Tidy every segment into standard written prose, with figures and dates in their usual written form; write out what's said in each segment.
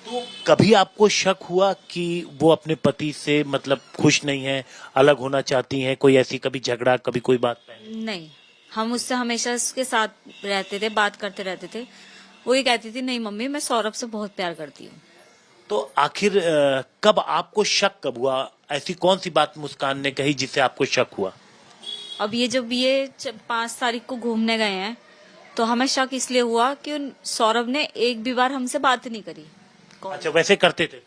तो कभी आपको शक हुआ कि वो अपने पति से मतलब खुश नहीं है, अलग होना चाहती हैं, कोई ऐसी कभी झगड़ा, कभी कोई बात? नहीं, हम उससे हमेशा उसके साथ रहते थे, बात करते रहते थे। वो ये कहती थी नहीं मम्मी मैं सौरभ से बहुत प्यार करती हूँ। तो आखिर कब आपको शक कब हुआ? ऐसी कौन सी बात मुस्कान ने कही जिससे आपको शक हुआ? अब ये जब ये 5 तारीख को घूमने गए हैं तो हमें शक इसलिए हुआ कि सौरभ ने एक भी बार हमसे बात नहीं करी। अच्छा, वैसे करते थे?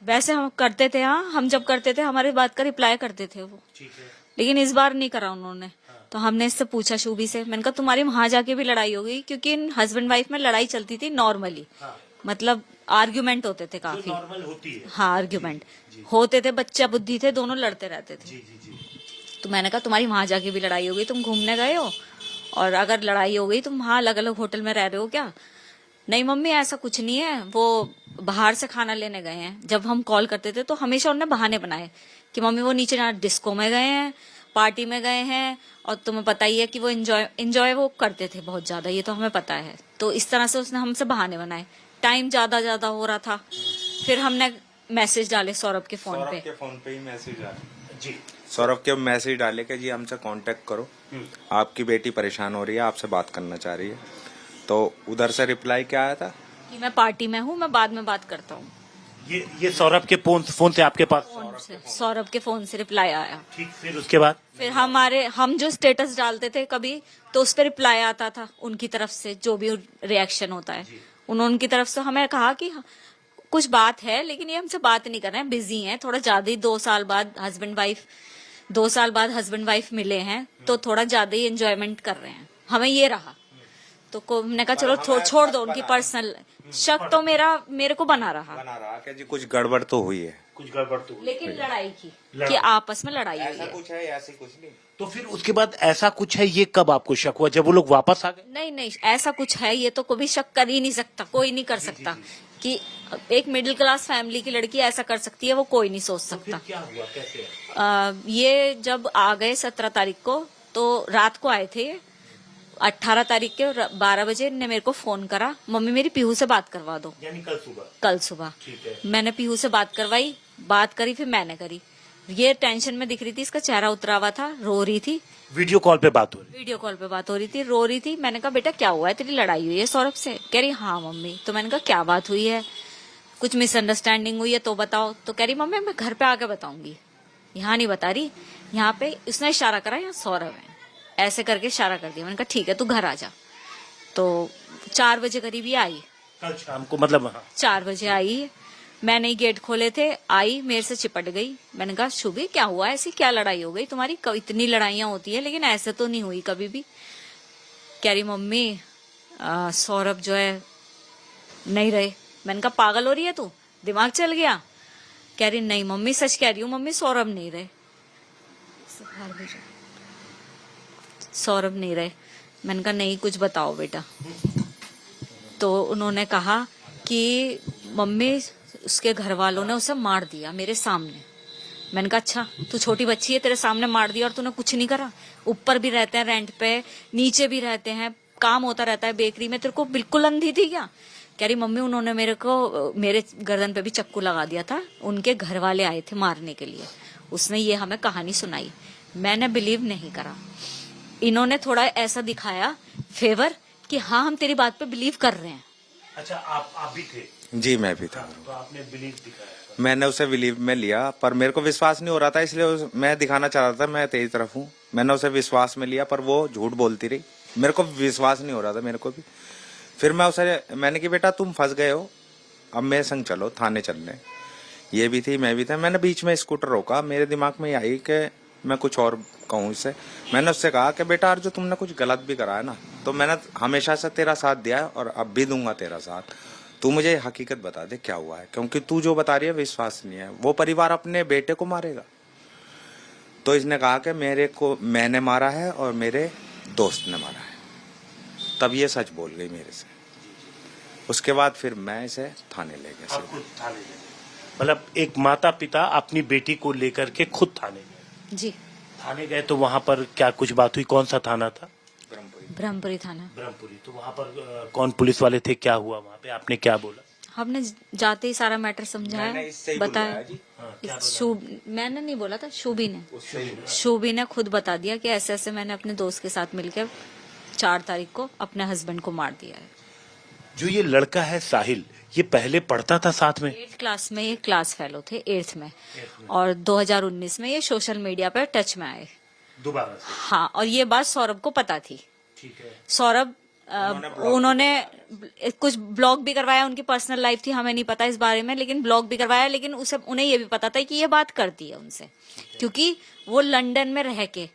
वैसे हम करते थे, हाँ हम जब करते थे हमारी बात का रिप्लाई करते थे वो, ठीक है। लेकिन इस बार नहीं करा उन्होंने। तो हमने इससे पूछा शुभी से, मैंने कहा तुम्हारी वहां जाके भी लड़ाई हो गई? क्योंकि इन हस्बैंड वाइफ में लड़ाई चलती थी नॉर्मली, मतलब आर्ग्यूमेंट होते थे काफी। नॉर्मल होती है। हाँ आर्ग्यूमेंट होते थे, बच्चा बुद्धि थे, दोनों लड़ते रहते थे। जी जी जी। तो मैंने कहा तुम्हारी वहां जाके भी लड़ाई हो गई, तुम घूमने गए हो और अगर लड़ाई हो गई तुम वहां अलग अलग होटल में रह रहे हो क्या? नहीं मम्मी ऐसा कुछ नहीं है, वो बाहर से खाना लेने गए हैं। जब हम कॉल करते थे तो हमेशा उन्होंने बहाने बनाए कि मम्मी वो नीचे ना डिस्को में गए हैं, पार्टी में गए हैं, और तुम्हें पता ही है कि वो एंजॉय वो करते थे बहुत ज्यादा, ये तो हमें पता है। तो इस तरह से उसने हमसे बहाने बनाए। टाइम ज्यादा हो रहा था, फिर हमने मैसेज डाले सौरभ के फोन पे। ही मैसेज डाले जी। सौरभ के मैसेज डाले कि जी हमसे कांटेक्ट करो, आपकी बेटी परेशान हो रही है, आपसे बात करना चाह रही है। तो उधर से रिप्लाई क्या आया था कि मैं पार्टी में हूँ, मैं बाद में बात करता हूँ। ये सौरभ के फोन से आपके पास? सौरभ के फोन से रिप्लाई आया। ठीक, फिर उसके बाद? फिर हम जो स्टेटस डालते थे कभी तो उस पर रिप्लाई आता था उनकी तरफ से, जो भी रिएक्शन होता है उन्होंने उनकी तरफ से हमें कहा कि कुछ बात है लेकिन ये हमसे बात नहीं कर रहे हैं, बिजी हैं थोड़ा ज्यादा ही। 2 साल बाद हस्बैंड वाइफ मिले हैं तो थोड़ा ज्यादा ही एंजॉयमेंट कर रहे हैं, हमें ये रहा। तो हमने कहा चलो छोड़ दो उनकी पर्सनल। शक तो मेरे को बना रहा कि जी कुछ गड़बड़ तो हुई है, कुछ गड़बड़ तो? लेकिन लड़ाई की कि आपस में लड़ाई हुई ऐसा है। कुछ है, ऐसे कुछ नहीं। तो फिर उसके बाद ऐसा कुछ है, ये कब आपको शक हुआ? जब वो लोग वापस आ गए? नहीं ऐसा कुछ है ये तो कभी शक कर ही नहीं सकता, कोई नहीं कर सकता कि एक मिडिल क्लास फैमिली की लड़की ऐसा कर सकती है, वो कोई नहीं सोच तो सकता। फिर क्या हुआ, कैसे? ये जब आ गए 17 तारीख को तो रात को आए थे। 18 तारीख के 12 बजे ने मेरे को फोन करा, मम्मी मेरी पीहू से बात करवा दो। यानी कल सुबह ठीक है। मैंने पीहू से बात करवाई, बात करी, फिर मैंने करी। ये टेंशन में दिख रही थी, इसका चेहरा उतरा हुआ था, रो रही थी। वीडियो कॉल पे बात हो रही? वीडियो कॉल पे बात हो रही थी, रो रही थी। मैंने कहा बेटा क्या हुआ है, तेरी लड़ाई हुई है सौरभ से? कह रही हाँ मम्मी। तो मैंने कहा क्या बात हुई है, कुछ मिसअंडरस्टैंडिंग हुई है तो बताओ। तो कह रही मम्मी मैं घर पे आके बताऊंगी, यहाँ नहीं बता रही। यहाँ पे उसने इशारा करा, यहाँ सौरभ है, ऐसे करके इशारा कर दिया। मैंने कहा ठीक है तू घर आ जा। तो 4 बजे करीब ही आई, कल शाम को, मतलब? हाँ। 4 बजे आई, मैंने ही गेट खोले थे, आई मेरे से चिपट गई। मैंने कहा शुभी क्या हुआ, ऐसी क्या लड़ाई हो गई तुम्हारी? इतनी लड़ाइयां होती है लेकिन ऐसे तो नहीं हुई कभी भी। कह रही मम्मी सौरभ जो है नहीं रहे। मैंने कहा पागल हो रही है तू, दिमाग चल गया? कह रही नहीं मम्मी सच कह रही हूँ मम्मी, सौरभ नहीं रहे, सौरभ नहीं रहे। मैंने कहा नहीं कुछ बताओ बेटा। तो उन्होंने कहा कि मम्मी उसके घर वालों ने उसे मार दिया मेरे सामने। मैंने कहा अच्छा तू छोटी बच्ची है, तेरे सामने मार दिया और तूने कुछ नहीं करा? ऊपर भी रहते हैं रेंट पे, नीचे भी रहते हैं, काम होता रहता है बेकरी में, तेरे को बिल्कुल अंधी थी क्या? कह रही मम्मी उन्होंने मेरे गर्दन पे भी चक्कू लगा दिया था, उनके घर वाले आए थे मारने के लिए। उसने ये हमें कहानी सुनाई, मैंने बिलीव नहीं करा। इन्होंने थोड़ा ऐसा दिखाया फेवर कि हाँ हम तेरी बात पे बिलीव कर रहे हैं। अच्छा, आप भी थे? जी मैं भी था। तो आपने बिलीव दिखाया? मैंने उसे बिलीव में लिया, पर मेरे को विश्वास नहीं हो रहा था, इसलिए मैं दिखाना चाह रहा था मैं तेरी तरफ हूँ। मैंने उसे विश्वास में लिया, पर वो झूठ बोलती रही, मेरे को विश्वास नहीं हो रहा था मेरे को भी। फिर मैंने कहा बेटा तुम फंस गए हो, अब मेरे संग चलो थाने चलने। ये भी थी मैं भी था। मैंने बीच में स्कूटर रोका, मेरे दिमाग में आई कि मैं कुछ और कहूँ इससे। मैंने उससे कहा कि बेटा जो तुमने कुछ गलत भी करा है ना, तो मैंने हमेशा से तेरा साथ दिया है और अब भी दूंगा तेरा साथ। तू मुझे हकीकत बता दे क्या हुआ है, क्योंकि तू जो बता रही है विश्वास नहीं है। वो परिवार अपने बेटे को मारेगा? तो इसने कहा कि मैंने मारा है और मेरे दोस्त ने मारा है। तब ये सच बोल गई मेरे से। उसके बाद फिर मैं इसे थाने ले गया। मतलब एक माता पिता अपनी बेटी को लेकर के खुद थाने गए? जी थाने गए तो वहाँ पर क्या कुछ बात हुई? कौन सा थाना था? ब्रह्मपुरी थाना। ब्रह्मपुरी। तो वहाँ पर कौन पुलिस वाले थे, क्या हुआ वहाँ पे, आपने क्या बोला? हमने जाते ही सारा मैटर समझाया, मैंने इससे ही बताया। बुलवाया जी। मैंने नहीं बोला था, शोभी ने खुद बता दिया कि ऐसे ऐसे मैंने अपने दोस्त के साथ मिलकर 4 तारीख को अपने हस्बैंड को मार दिया है। जो ये लड़का है साहिल, ये पहले पढ़ता था साथ में? 8th क्लास में ये क्लास फेलो थे, 8th में, और 2019 में ये सोशल मीडिया पर टच में आए दोबारा से? हाँ, और ये बात सौरभ को पता थी। ठीक है। सौरभ उन्होंने कुछ ब्लॉग भी करवाया, उनकी पर्सनल लाइफ थी, हमें नहीं पता इस बारे में, लेकिन ब्लॉग भी करवाया। लेकिन उसे उन्हें ये भी पता था कि ये बात करती है उनसे, क्योंकि वो लंदन में रह के,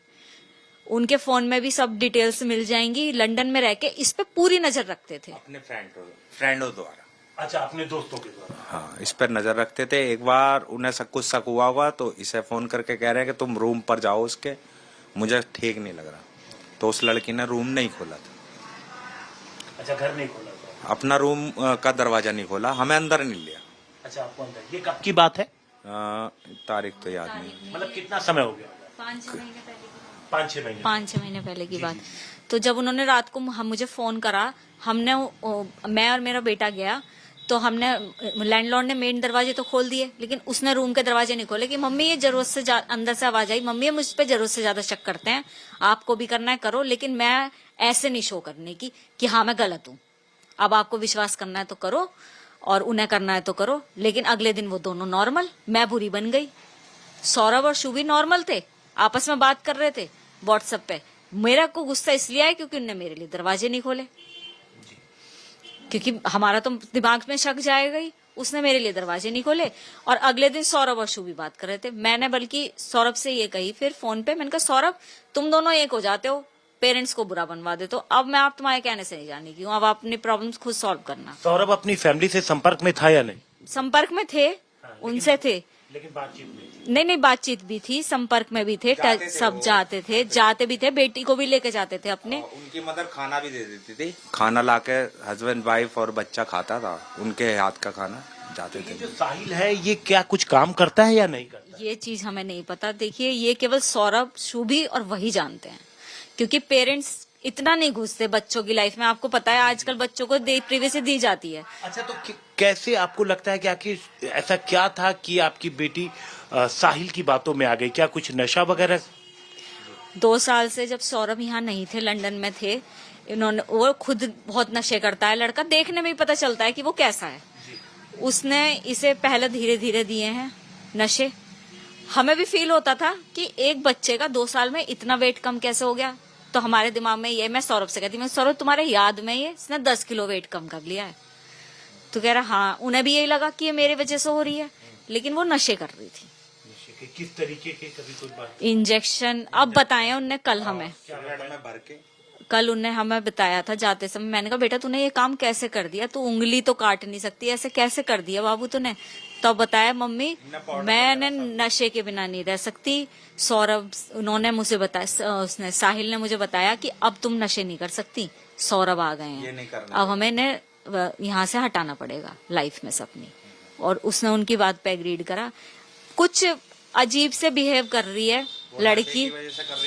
उनके फोन में भी सब डिटेल्स मिल जाएंगी, लंदन में रह के इस पे पूरी नजर रखते थे अपने फ्रेंडों द्वारा। अच्छा, अपने दोस्तों के द्वारा? हाँ, इस पर नजर रखते थे। एक बार उन्हें सब कुछ शक हुआ होगा तो इसे फोन करके कह रहे हैं कि तुम रूम पर जाओ उसके, मुझे ठीक नहीं लग रहा। तो उस लड़की ने रूम नहीं खोला था। अच्छा, घर नहीं खोला था? अपना रूम का दरवाजा नहीं खोला, हमें अंदर नहीं लिया। अच्छा, आपको अंदर? ये कब की बात है? तारीख तो याद नहीं। मतलब कितना समय हो गया? 5-6 महीने पहले की 5-6 महीने पहले की बात। तो जब उन्होंने रात को मुझे फोन करा, मैं और मेरा बेटा गया, तो हमने, लैंडलॉर्ड ने मेन दरवाजे तो खोल दिए, लेकिन उसने रूम के दरवाजे नहीं खोले कि मम्मी ये जरूरत से अंदर से आवाज आई, मम्मी ये मुझ पे जरूरत से ज्यादा शक करते हैं, आपको भी करना है करो, लेकिन मैं ऐसे नहीं शो करने की कि हाँ मैं गलत हूँ। अब आपको विश्वास करना है तो करो और उन्हें करना है तो करो। लेकिन अगले दिन वो दोनों नॉर्मल, मैं बुरी बन गई। सौरभ और शुभी नॉर्मल थे, आपस में बात कर रहे थे व्हाट्सएप पे। मेरा को गुस्सा इसलिए आया क्योंकि उनने मेरे लिए दरवाजे नहीं खोले, क्योंकि हमारा तो दिमाग में शक जाएगा ही। उसने मेरे लिए दरवाजे नहीं खोले, और अगले दिन सौरभ और शुभी बात कर रहे थे। मैंने बल्कि सौरभ से ये कही फिर फोन पे, मैंने कहा सौरभ तुम दोनों एक हो जाते हो, पेरेंट्स को बुरा बनवा देते हो, अब मैं आप तुम्हारे कहने से नहीं जाने की हूँ, अब आप अपनी प्रॉब्लम्स खुद सॉल्व करना। सौरभ अपनी फैमिली से संपर्क में था या नहीं? संपर्क में थे, उनसे थे, लेकिन बातचीत नहीं? नहीं, बातचीत भी थी, संपर्क में भी थे, सब जाते थे, जाते भी थे, बेटी को भी लेके जाते थे अपने। उनकी मदर खाना भी दे देती थी, खाना लाके हस्बैंड वाइफ और बच्चा खाता था, उनके हाथ का खाना जाते थे। जो साहिल है ये क्या कुछ काम करता है या नहीं करता? ये चीज हमें नहीं पता। देखिए, ये केवल सौरभ, शुभी और वही जानते हैं, क्योंकि पेरेंट्स इतना नहीं घुसते बच्चों की लाइफ में। आपको पता है आजकल बच्चों को प्रिवेसी दी जाती है। अच्छा, तो कैसे आपको लगता है कि आखिर ऐसा क्या था कि आपकी बेटी साहिल की बातों में आ गई? क्या कुछ नशा वगैरह? 2 साल से जब सौरभ यहाँ नहीं थे, लंदन में थे, इन्होंने, वो खुद बहुत नशे करता है लड़का, देखने में ही पता चलता है कि वो कैसा है। उसने इसे पहले धीरे धीरे दिए हैं नशे। हमें भी फील होता था कि एक बच्चे का 2 साल में इतना वेट कम कैसे हो गया। तो हमारे दिमाग में ये, मैं सौरभ से कहती, मैं सौरभ तुम्हारे याद में ये इसने 10 किलो वेट कम कर लिया है। तो कह रहा हाँ, उन्हें भी यही लगा कि ये मेरी वजह से हो रही है, लेकिन वो नशे कर रही थी। किस तरीके के? कभी कोई बात? इंजेक्शन अब बताए उनने कल हमें, भर के कल उनने हमें बताया था जाते समय। मैंने कहा बेटा तूने ये काम कैसे कर दिया, तू उंगली तो काट नहीं सकती, ऐसे कैसे कर दिया बाबू तूने? तो बताया मम्मी मैंने नशे के बिना नहीं रह सकती। सौरभ, उन्होंने मुझे बताया, उसने साहिल ने मुझे बताया कि अब तुम नशे नहीं कर सकती, सौरभ आ गए हैं, अब हमें यहाँ से हटाना पड़ेगा लाइफ में से अपनी। और उसने उनकी बात पे एग्रीड करा। कुछ अजीब से बिहेव कर रही है लड़की,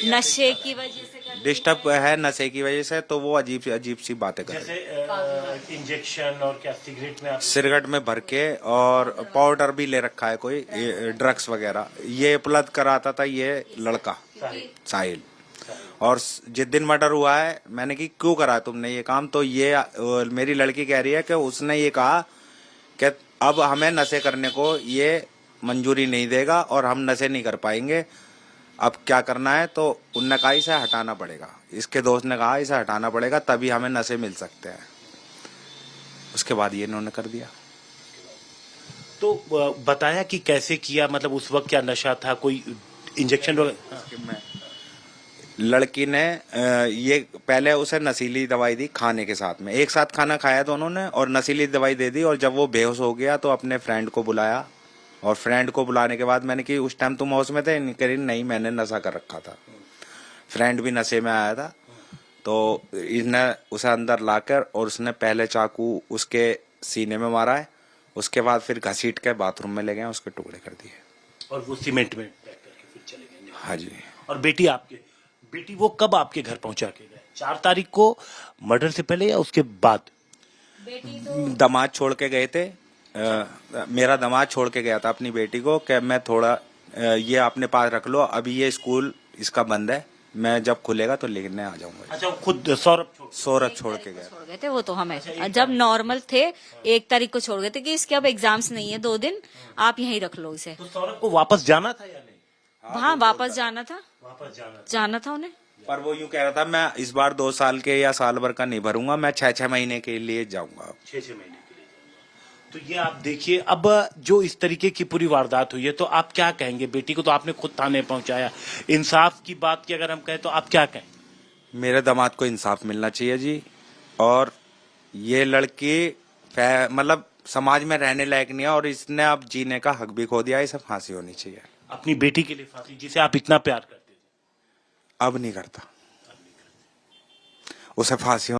नशे की वजह से डिस्टर्ब है, नशे की वजह से, तो वो अजीब सी बातें कर रही है। जैसे इंजेक्शन और क्या सिगरेट में? सिगरेट में भर के, और पाउडर भी ले रखा है कोई, ड्रग्स वगैरह ये उपलब्ध कराता था ये लड़का साहिल। और जिस दिन मर्डर हुआ है, मैंने कि क्यों करा तुमने ये काम, तो ये मेरी लड़की कह रही है कि उसने ये कहा कि अब हमें नशे करने को ये मंजूरी नहीं देगा और हम नशे नहीं कर पाएंगे, अब क्या करना है? तो उनने कहा इसे हटाना पड़ेगा, इसके दोस्त ने कहा इसे हटाना पड़ेगा तभी हमें नशे मिल सकते हैं। उसके बाद ये इन्होंने कर दिया। तो बताया कि कैसे किया, मतलब उस वक्त क्या नशा था, कोई इंजेक्शन वगैरह? लड़की ने ये पहले उसे नशीली दवाई दी खाने के साथ में, एक साथ खाना खाया दोनों ने और नशीली दवाई दे दी। और जब वो बेहोश हो गया तो अपने फ्रेंड को बुलाया, और फ्रेंड को बुलाने के बाद मैंने कि उस टाइम तुम होश में थे? नहीं, मैंने नशा कर रखा था। फ्रेंड भी नशे में आया था, तो इसने उसे अंदर लाकर और उसने पहले चाकू उसके सीने में मारा है, उसके बाद फिर घसीट के बाथरूम में ले गए, उसके टुकड़े कर दिए और वो सीमेंट में पैक करके फिर चले गए? हाँ जी। और बेटी वो कब आपके घर पहुंचा के गए? 4 तारीख को मर्डर से पहले या उसके बाद? बेटी तो दामाद छोड़ के गए थे मेरा दामाद छोड़ के गया था अपनी बेटी को कि मैं थोड़ा ये अपने पास रख लो, अभी ये स्कूल इसका बंद है, मैं जब खुलेगा तो लेने आ जाऊंगा। अच्छा, खुद सौरभ सौरभ छोड़ के गया। छोड़ गए थे वो तो हमें, जब नॉर्मल थे 1 तारीख को छोड़ गए थे कि इसके अब एग्जाम्स नहीं है 2 दिन, आप यहीं रख लो इसे। तो सौरभ को वापस जाना था या नहीं? हाँ वापस जाना था, वापस जाना था उन्हें। पर वो यूं कह रहा था मैं इस बार 2 साल के या साल भर का नहीं भरूंगा, मैं 6-6 महीने के लिए जाऊंगा। 6-6 महीने के लिए जाऊंगा। तो ये आप देखिए, अब जो इस तरीके की पूरी वारदात हुई है तो आप क्या कहेंगे? बेटी को तो आपने खुद थाने पहुंचाया, इंसाफ की बात की अगर हम कहें तो आप क्या कहें? मेरे दामाद को इंसाफ मिलना चाहिए जी, और ये लड़की मतलब समाज में रहने लायक नहीं है, और इसने अब जीने का हक भी खो दिया, इसे फांसी होनी चाहिए। अपनी बेटी के लिए फांसी, जिसे आप इतना प्यार करते थे? अब नहीं करता, उसे फांसी